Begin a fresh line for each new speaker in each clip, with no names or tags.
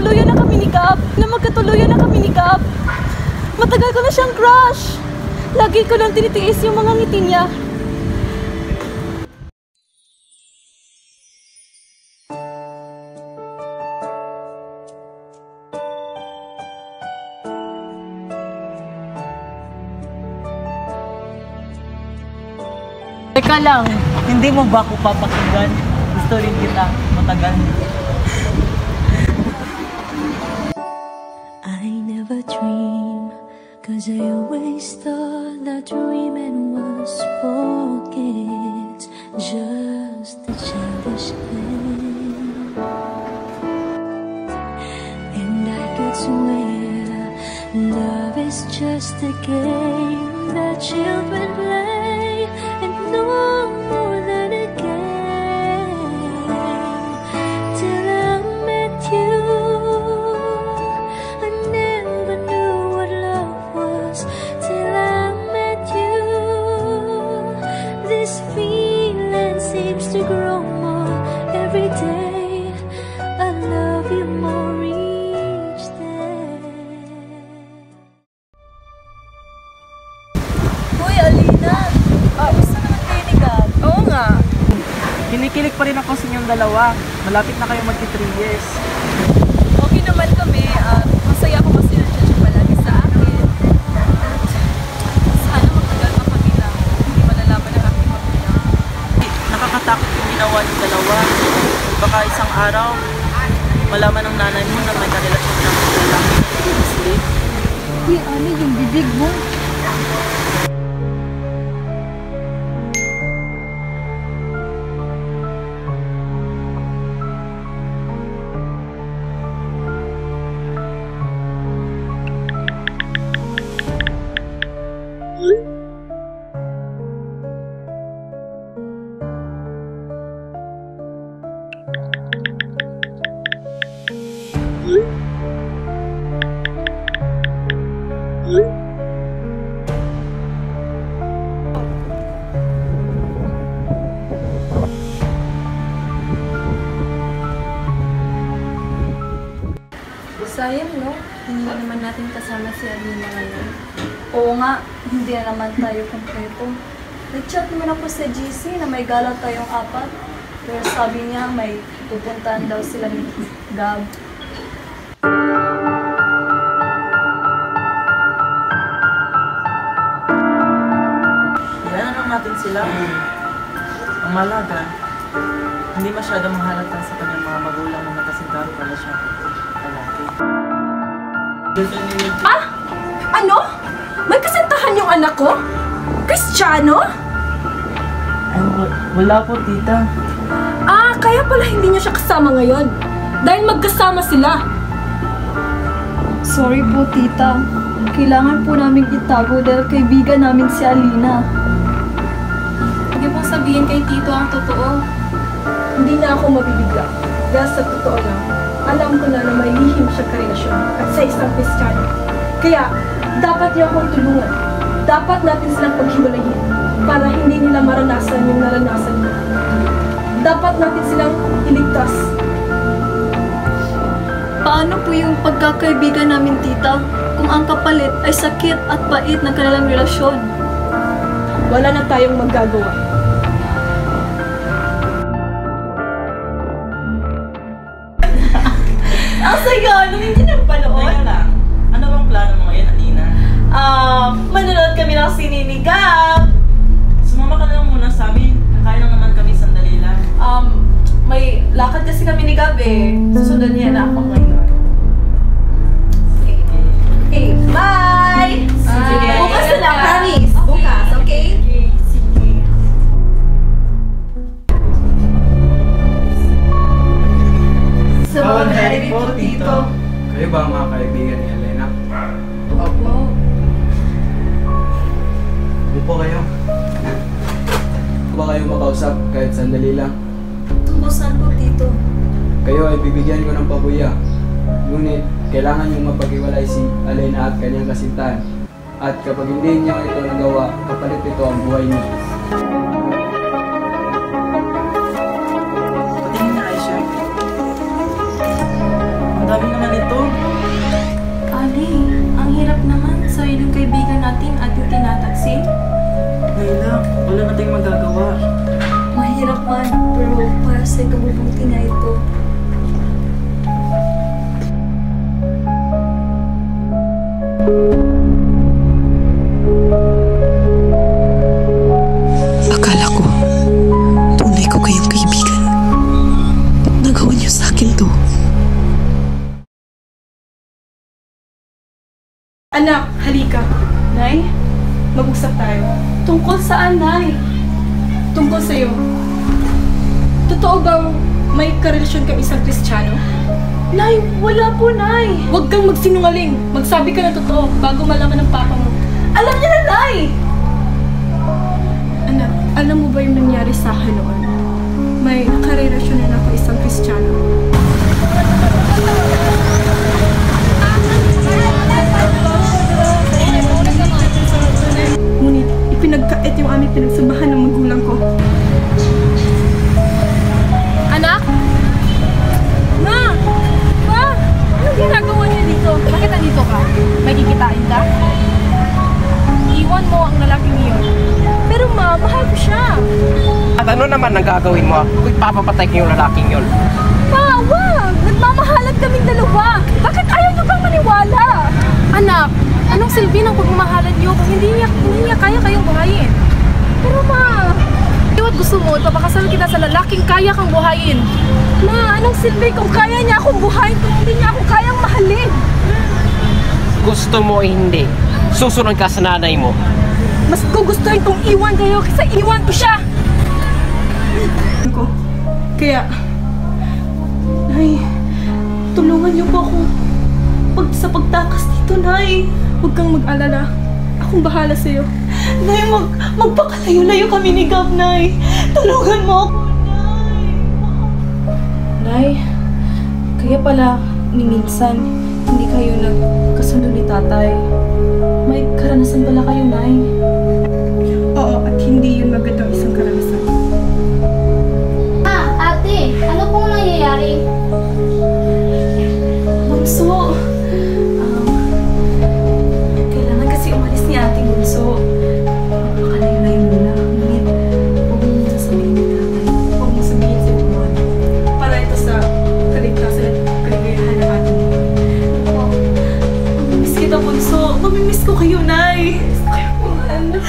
magkatuluyan na kami ni Gab. Matagal ko na siyang crush. Lagi ko lang tinitiis yung mga ngiti niya.
Teka lang, hindi mo ba ako papakinggan? Gusto rin kita matagal.
I never dream, 'cause I always thought that dreaming was forget, just a childish game. And I could swear love is just a game that children play, and no more than a game. Till I met you, I never knew what love was. Till I met you, this feeling seems to grow more every day. I love you more each day.
Hoy, Alina! Gusto naman kayo ni Gab? Oo nga.
Kinikilig pa rin ako sa inyong dalawa. Malapit na kayo magti 3 years.
Okay naman kami at masaya ako kasi nandiyan siya palagi sa akin. Sana magtagal pa kami na hindi malalaman ang aking magulang.
Nakakatakot yung ginawa ng dalawa. Baka isang araw, malaman ng nanay mo na may karelasyon ng lalaki na hindi.
Ano yung bibig mo? Sayang, no? Hindi naman natin kasama si Alina ngayon. Oo nga, hindi na naman tayo kompleto. Nag-chat naman ako sa GC na may gala tayong 4. Pero sabi niya may pupuntahan daw sila ni Gab.
Iyanan lang natin sila. Ang malaga, hindi masyadong mahalata sa kanyang mga magulang na nakasintahan pala siya.
Ano? May kasintahan yung anak ko? Kristiyano?
Ay, wala po, tita.
Kaya pala hindi niyo siya kasama ngayon. Dahil magkasama sila.
Sorry po, tita. Kailangan po namin itago dahil kaibigan namin si Alina. Huwag po sabihin kay Tito ang totoo.
Hindi na ako mabibigla. Dahil sa totoo lang, alam ko na may lihim siya karelasyon at sa isang Kristiyano. Kaya, dapat niyo akong tulungan. Dapat natin silang paghiwalayin para hindi nila maranasan yung naranasan niyo. Dapat natin silang iligtas.
Paano po yung pagkakaibigan namin, tita? Kung ang kapalit ay sakit at pait ng kanilang relasyon.
Wala na tayong magagawa.
Ang saya! Nung hindi na panood?
Teka lang, ano bang plano mo ngayon, Alina?
Manonood kami ng sininigap.
Sumama ka na lang muna sa amin. Kakain lang naman kami sandali lang.
May lakad kasi kami ni Gab eh. Susundan niya na ako ngayon. Okay, bye!
Sige.
Bukas na lang, promise.
Bukas, okay?
Sige. Sa mga
Hey po,
po,
Tito. Kayo ba ang mga kaibigan ni Elena?
Opo.
Upo kayo. Gusto ba kayo makausap kahit sandali lang?
Tungkol saan po, Tito?
Kayo ay bibigyan ko ng pabuya. Ngunit, kailangan niyong mapag-iwalay si Elena at kanyang kasintahan. At kapag hindi niyo ito nagawa, kapalit ito ang buhay niyo.
Patingin na, Aisha. Ang dami naman
Akala ko, tunay ko kayong kaibigan. Ba't nagawa niyo sa akin to?
Anak, halika. Nay, mag-usap tayo.
Tungkol saan, Nay?
Tungkol sa'yo. Totoo bang may karelasyon kang isang Kristiyano?
Nay, wala po, Nay.
Huwag kang magsinungaling. Magsabi ka ng totoo bago malaman ng papa mo.
Alam niya na, Nay!
Anak, alam mo ba yung nangyari sa akin noon? May karelasyon na ako isang Kristiyano. Ngunit ipinagkait yung aming pinagsabahan ng magulang ko.
Anak? Ma! Ma! Anong ginagawa niyo dito? Bakit nandito ka? May kikitain ka? Iwan mo ang lalaking iyon. Pero ma, mahal ko siya.
At ano naman ang gagawin mo kung ipapapatay ko yung lalaking yun?
Ma, wag! Nagmamahalan kaming dalawa. Bakit ayaw niyo bang maniwala? Anak, anong silbi ng pagmamahalan niyo kung hindi niya kaya kayong buhayin? Pero ma, iwat gusto mo, ipapakasal kita sa lalaking kaya kang buhayin. Ma, anong silbi kung kaya niya akong buhayin kung hindi niya ako kayang mahalin?
Gusto mo o hindi, susunod ka sa nanay mo.
Mas gugustuhin kong iwan kayo kaysa iwan ko siya!
Ko. Kaya, Nay, tulungan niyo po ako sa pagtakas dito, Nay. Huwag kang mag-alala. Akong bahala sa'yo. Nay, magpakalayo-layo kami ni Gab, Nay. Tulungan mo ako, Nay.
Nay, kaya pala ni minsan hindi kayo nagkasundo ni tatay. May karanasan pala kayo, Nay.
Oo, at hindi yun magandang isang karanasan.
Ate, ano pong nangyayari?
Bunso, kailangan kasi umalis ni Ate Bunso. Makalayo-layo muna. Ngunit, huwag mo sasabihin ni tatay.
Huwag mo sabihin sa iwan. Para ito sa kaligtasan at kaligayahan ng ating mga.
Oh,
Mamimiss kita, Bunso. Mamimiss ko kayo, Nay. Mamimiss ko kayo, mga anak.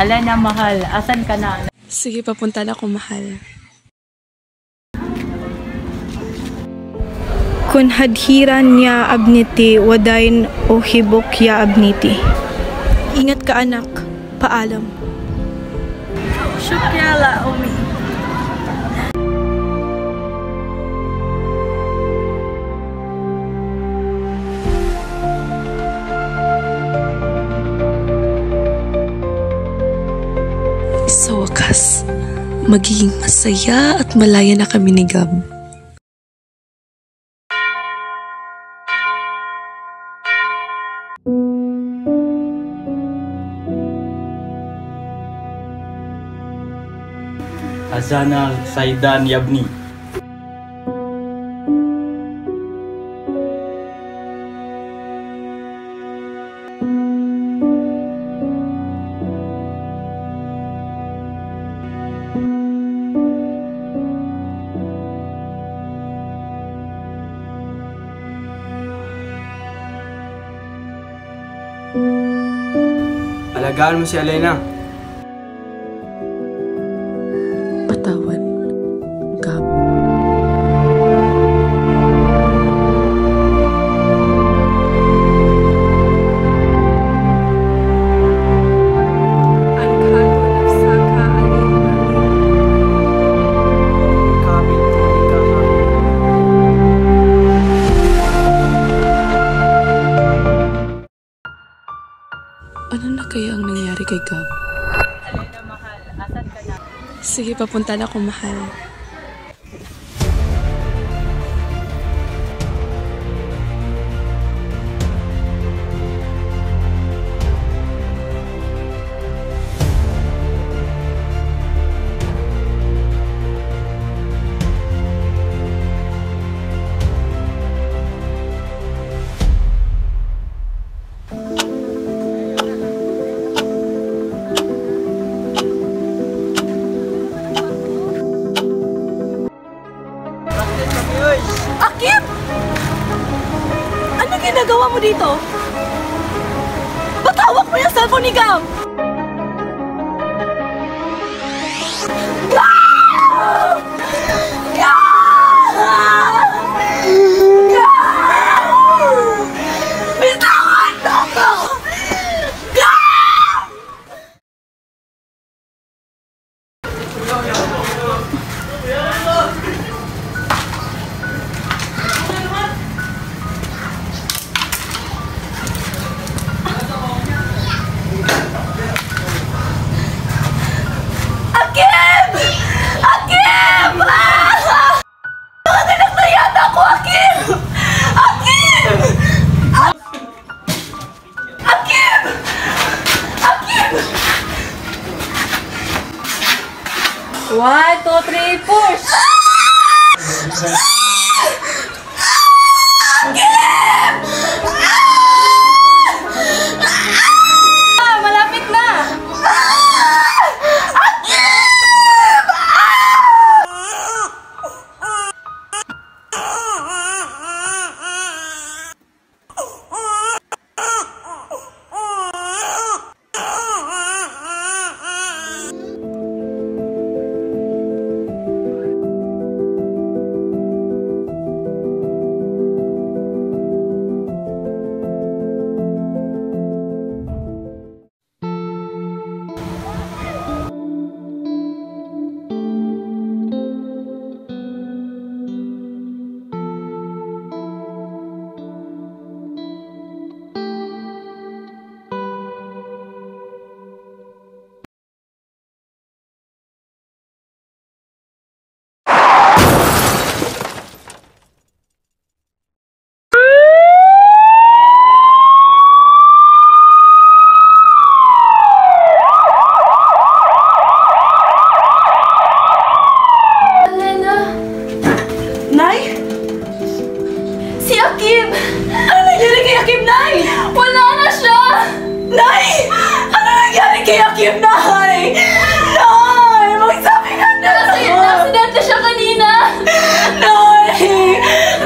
Ala na, mahal. Asan ka na?
Sige, papunta na ako, mahal.
Kun hadhiran niya abniti, wadain o hibok ya abniti. Ingat ka, anak. Paalam.
Shukrala, Umi.
Sa wakas, magiging masaya at malaya na kami ni Gab.
Azana Saidan Yabni.
Alagaan mo si Alena.
Patawad, Gab.
Angkado nafsaka alin
Kabil tulikaha.
Ano na kaya ang nangyari kay Gab?
Alena, mahal. Asan ka na?
Sige, papunta na ako, mahal.
ginagawa mo dito? Ba't hawak mo yung cellphone ni Gam? Gam! Gam! Gam! Bitawan mo ko! Gam! Akim! Akim! Mga anak na yata ako, Akim! Akim! Akim! Akim!
1, 2, 3, push!
Akim!
Malapit na!
Nay? Si Akim! Ano nangyari kay Akim, Nay?
Wala na siya!
Nay! Ano nangyari kay Akim, Nay? Nay! Magsabi ka na!
Aksidente siya kanina!
Nay!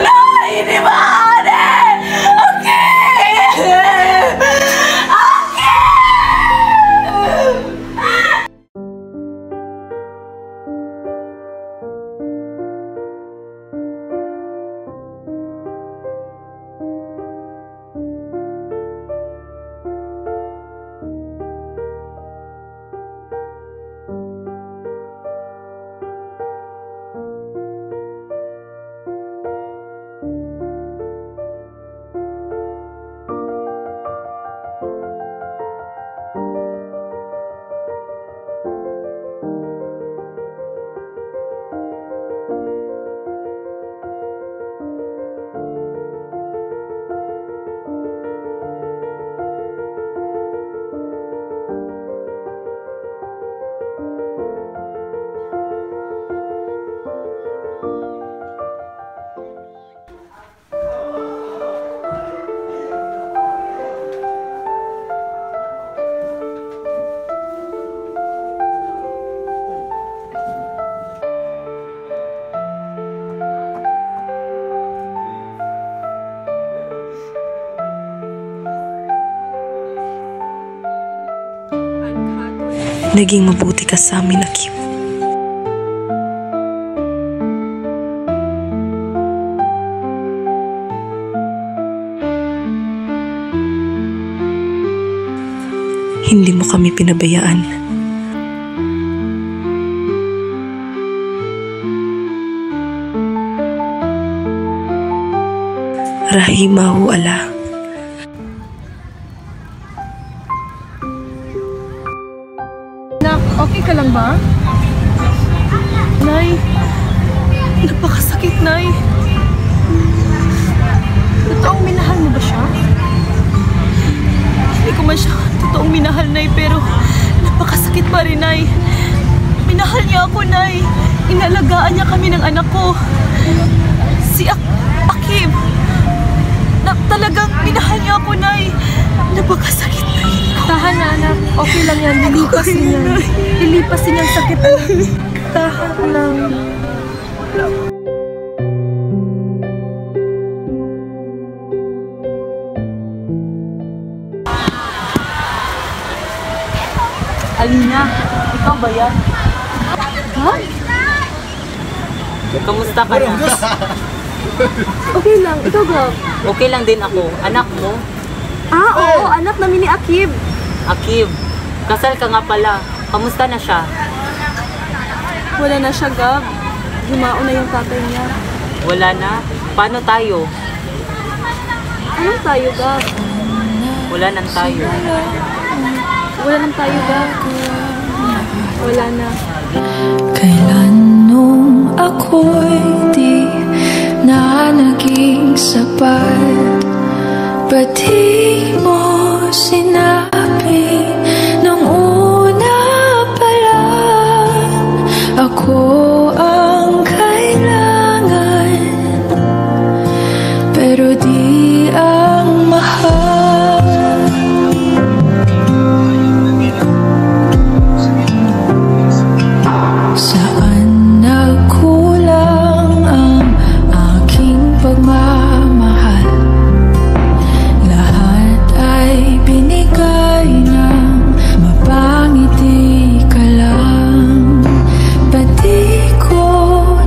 Nay! Hindi maaari! Akim! Akim!
Naging mabuti ka sa amin, Akim. Hindi mo kami pinabayaan. Rahimahu Allah.
Okay ka lang ba?
Nay, napakasakit, Nay.
Totoong minahal mo ba siya?
Hindi ko man siya totoong minahal, Nay, pero napakasakit pa rin, Nay. Minahal niya ako, Nay. Inalagaan niya kami ng anak ko. Si Akim. Talagang minahal niya ako, Nay. Napakasakit, Nay.
Tahan na, anak. Okay lang yan. Lilipas din yan. Lilipas din yan sakit, anak. Tahan lang.
Alina, ikaw ba yan? Ha? Kamusta ka na?
Okay lang, ikaw Gab.
Okay lang din ako. Anak mo?
Oo, anak namin ni Akib.
Akib, kasal ka nga pala. Kamusta na siya?
Wala na siya, Gab. Gumao na yung tatay niya.
Wala na? Paano tayo?
Anong tayo, Gab?
Wala nang tayo.
Wala nang tayo, Gab. Wala na.
Kailan nung ako'y di na naging sapat, ba't di mo sinabi nung una pa lang ako ang kailangan, pero di ang mahal. Saan nagkulang ang aking pagmamahal? Lahat ay binigay ng mapangiti ka lang. Ba't di ko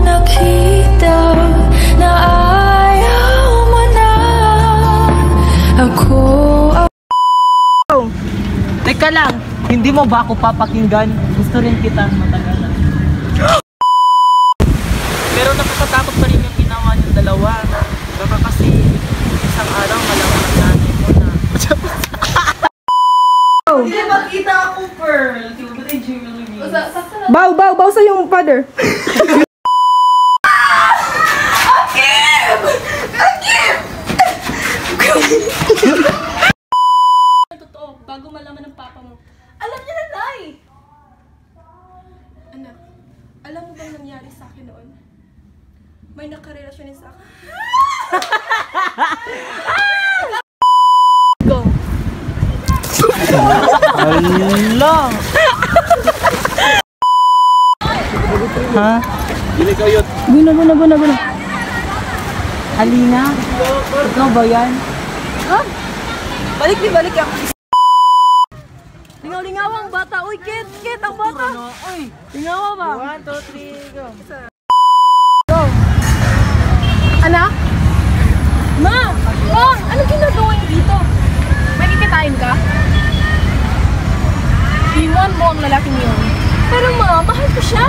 nakita na ayaw mo na ako?
Teka lang, hindi mo ba ako papakinggan? Gusto rin kita matagalan. Pero nakakatakot pa rin yung ginawa niyong dalawa. Baka kasi isang araw malaman ang nanay mo na. Hindi makita ako, Pearl.
Baw sa yung father.
Totoo, bago malaman ng papa mo. Alam niya na, Nay!
Anak, alam mo bang nangyari sa akin noon? May nakarelasyon sa akin. Go!
Hala! Ha? Buna. Alina, ikaw ba yan?
Balik ako. Lingaw-lingaw ang bata. Uy, Kit, ang bata. Lingaw ba?
1, 2, 3, go.
Go. Anak? Ma! Anong ginagawa niyo dito? May kikitain ka? Iwan mo ang lalaking yun. Pero ma, mahal ko siya.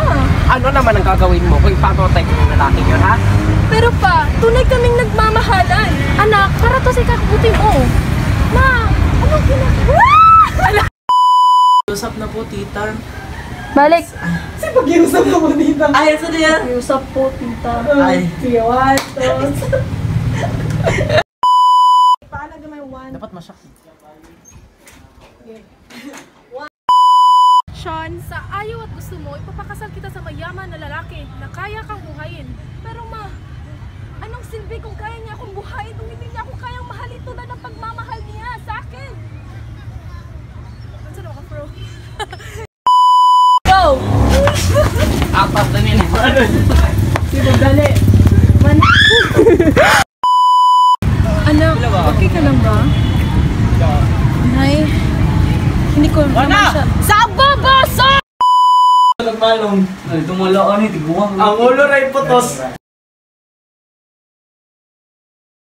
Ano naman ang gagawin mo kung ipapatay ko ng lalaki yun, ha?
Pero pa, tunay kaming nagmamahalan. Anak, para to sa ikabuti mo. Ma, anong ginagawa?
Usap na po, tita.
Balik.
Pag-iusap na po, tita. Ay, saan na yan?
Usap po, tita.
Ay.
Sige, what?
Dapat masyak.
Sean, sa ayaw at gusto mo, ipapakasal kita sa mayaman na lalaki na kaya kang buhayin. Pero ma, anong silbi kung kaya niya akong buhayin kung hindi niya ako kayang mahalin tulad ng pagmamahal niya sa akin? Saan ako, bro? Go!
Apat na nila.
Sige, dali. Anak, okay ka lang ba? Nay, hindi ko naman siya. Sa babasa!
Nagmalong. Tumulao ni tiguang.
Ang ulo ray putos.